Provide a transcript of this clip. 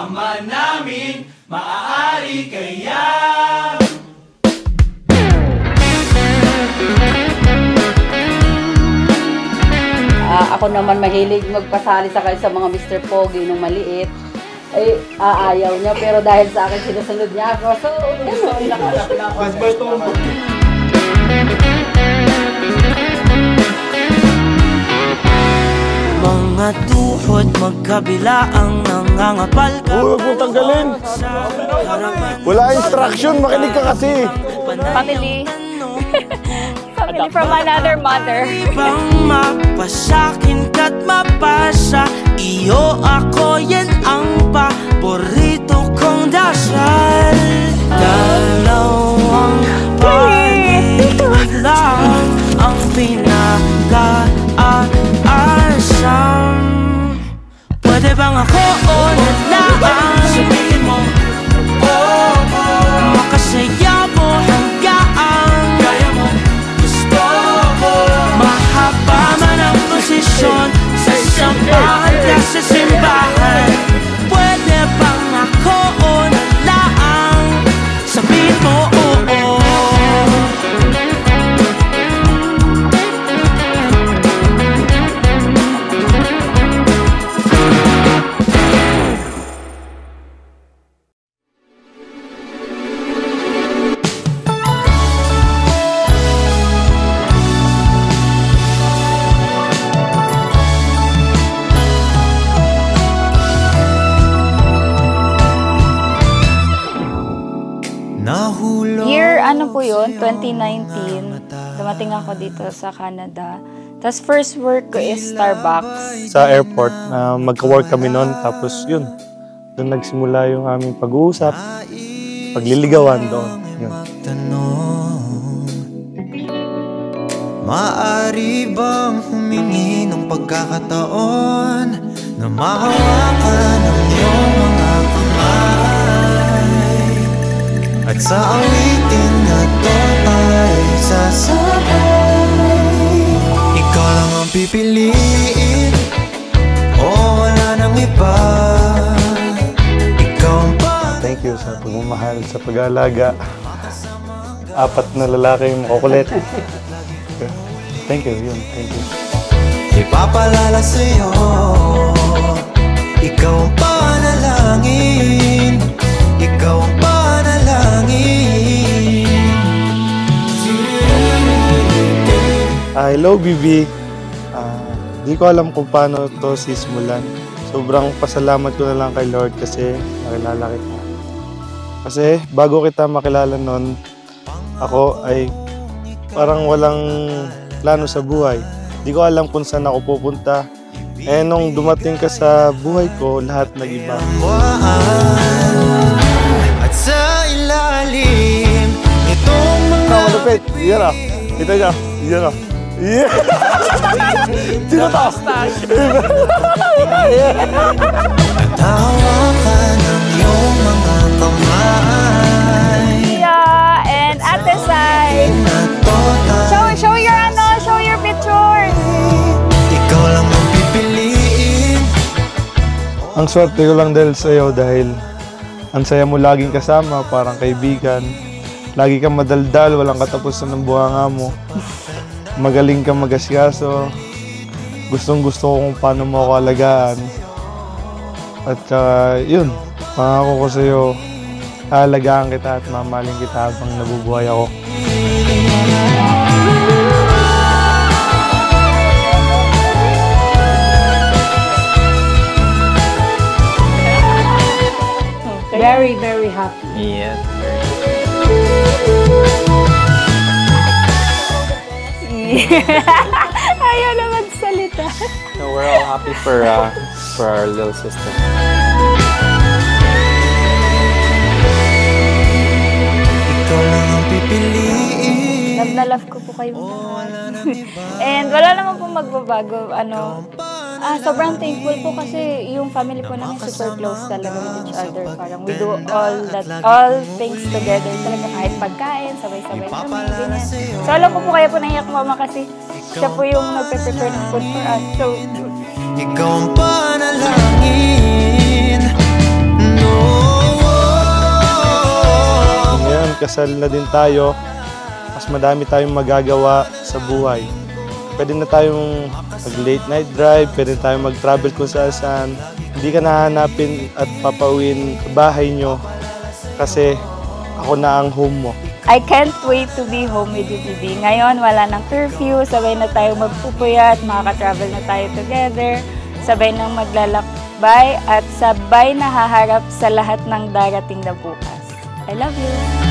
ama namin, maaari kaya. Ako naman mahilig magpasali sa mga Mr. Pogi nung maliit. Ay, ayaw niya, pero dahil sa akin sinusunod niya ako. So, gano'n, nakalak. Mga tuhod magkabila ang nangangapal ka. Huwag mong tanggalin. Wala instruction, makinig ka kasi. Family. Family from another mother. Ibang mapasakin ka't mapasa. Iyo ako, yan ang paborito kong dasal. Dalawang panig lang ang pinag-aasam. Pwede bang ako o nalaan? Sabihin mo, makasaya mo hanggang kaya mo, gusto mo. Mahaba man ang posisyon sa sambahan ka sa simbahan. Pwede bang ako o nalaan? Sabihin mo, oo. Year, ano po yun? 2019. Dumating ako dito sa Canada. Tapos first work ko is Starbucks. Sa airport, magka-work kami noon. Tapos yun, doon nagsimula yung aming pag-uusap, pagliligawan doon. Yun. Maaari bang humingi ng pagkakataon na mahawakan ang iyong mga kamay? At sa awitin na to ay sasabay. Ikaw lang ang pipiliin, o wala nang iba. Ikaw ang Thank you sa pagmamahal, sa pag-aalaga. 4 na lalaki yung makukulit. Thank you, yun. Thank you. Ipapalala sa'yo, ikaw ang panalangin, ikaw ang panalangin. Hello, Bibi. Di ko alam kung paano to sisimulan. Sobrang pasalamat ko na lang kay Lord kasi nakilala kita. Kasi bago kita makilala nun, ako ay parang walang plano sa buhay. Di ko alam kung saan ako pupunta. Eh, nung dumating ka sa buhay ko, lahat nag-iba. At sa ilalim itong mga Malupit! Iyan na! Ito niya! Iyan na! Yeah! Sino to? Natawakan ang iyong mga kamay. Yeah, and Ate Sai. Show your show your picture. Ikaw lang ang pipiliin. Ang swerte ko lang dahil sa'yo dahil ang saya mo laging kasama, parang kaibigan. Lagi kang madaldal, walang katapusan ng buhanga mo. Magaling kang mag-asikaso. Gustong-gusto ko kung paano mo ako alagaan. At yun, pangako ko sa'yo, aalagaan kita at mamahalin kita habang nabubuhay ako. Very, very happy. Yes, Ayaw na magsalita. so we're all happy for our little sister. Ikaw lang ang pipiliin. Love na love ko po kayo. And wala naman pong magbabago. Sobrang thankful po kasi yung family po namin super close talaga with each other. Parang we do all things together. Talaga kahit pagkain, sabay-sabay kami. Ganyan. So alam ko po kaya po naiyak mama kasi siya po yung nagpe-prepare ng food for us. So, Ikaw ang panalangin magkasal na din tayo, mas madami tayong magagawa sa buhay. Pwede na tayong mag-late night drive, pwede tayong mag-travel kung saan. Hindi ka nahanapin at papauwiin bahay nyo kasi ako na ang home mo. I can't wait to be home with you, Bibi. Ngayon, wala ng curfew, sabay na tayo magpupuyat, makaka-travel na tayo together, sabay nang maglalakbay, at sabay na haharap sa lahat ng darating na bukas. I love you!